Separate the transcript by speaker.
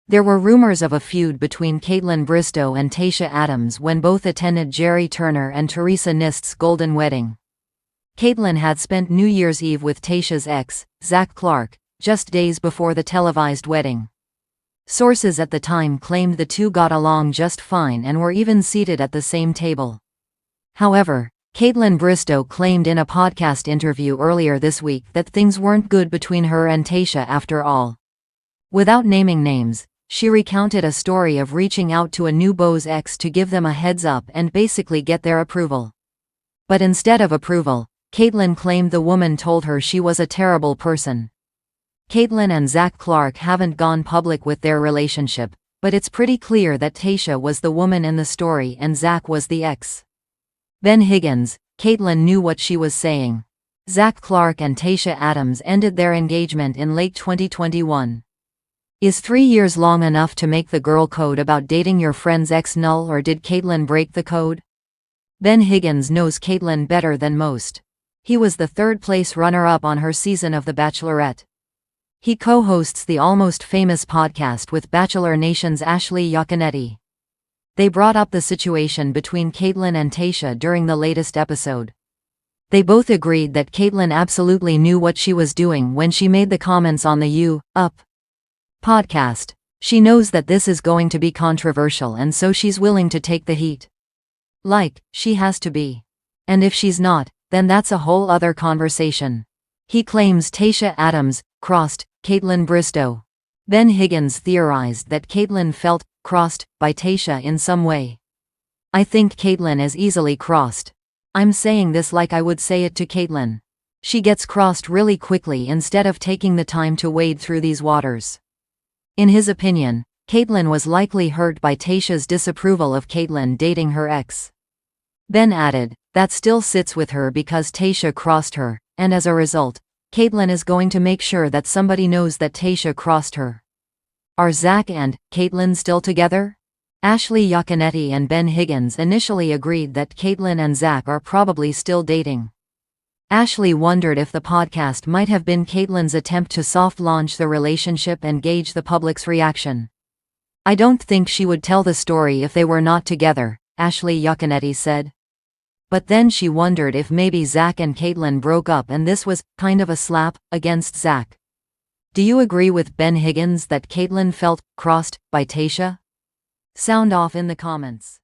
Speaker 1: There were rumors of a feud between Kaitlyn Bristowe and Tayshia Adams when both attended Jerry Turner and Teresa Nist's golden wedding. Kaitlyn had spent New Year's Eve with Tayshia's ex, Zach Clark, just days before the televised wedding. Sources at the time claimed the two got along just fine and were even seated at the same table. However, Kaitlyn Bristowe claimed in a podcast interview earlier this week that things weren't good between her and Tayshia after all. Without naming names, she recounted a story of reaching out to a new beau's ex to give them a heads up and basically get their approval. But instead of approval, Kaitlyn claimed the woman told her she was a terrible person. Kaitlyn and Zach Clark haven't gone public with their relationship, but it's pretty clear that Tayshia was the woman in the story and Zach was the ex. Ben Higgins, Kaitlyn knew what she was saying. Zach Clark and Tayshia Adams ended their engagement in late 2021. Is 3 years long enough to make the girl code about dating your friend's ex null, or did Kaitlyn break the code? Ben Higgins knows Kaitlyn better than most. He was the third-place runner-up on her season of The Bachelorette. He co-hosts the Almost Famous podcast with Bachelor Nation's Ashley Giaconetti. They brought up the situation between Kaitlyn and Tayshia during the latest episode. They both agreed that Kaitlyn absolutely knew what she was doing when she made the comments on the Up podcast. She knows that this is going to be controversial and so she's willing to take the heat. She has to be. And if she's not, then that's a whole other conversation. He claims Tayshia Adams crossed Kaitlyn Bristowe. Ben Higgins theorized that Kaitlyn felt crossed by Tayshia in some way. I think Kaitlyn is easily crossed. I'm saying this like I would say it to Kaitlyn. She gets crossed really quickly instead of taking the time to wade through these waters. In his opinion, Kaitlyn was likely hurt by Tayshia's disapproval of Kaitlyn dating her ex. Ben added, that still sits with her because Tayshia crossed her, and as a result, Kaitlyn is going to make sure that somebody knows that Tayshia crossed her. Are Zach and Kaitlyn still together? Ashley Giaconetti and Ben Higgins initially agreed that Kaitlyn and Zach are probably still dating. Ashley wondered if the podcast might have been Kaitlyn's attempt to soft-launch the relationship and gauge the public's reaction. I don't think she would tell the story if they were not together, Ashley Giaconetti said. But then she wondered if maybe Zach and Kaitlyn broke up and this was kind of a slap against Zach. Do you agree with Ben Higgins that Kaitlyn felt crossed by Tayshia? Sound off in the comments.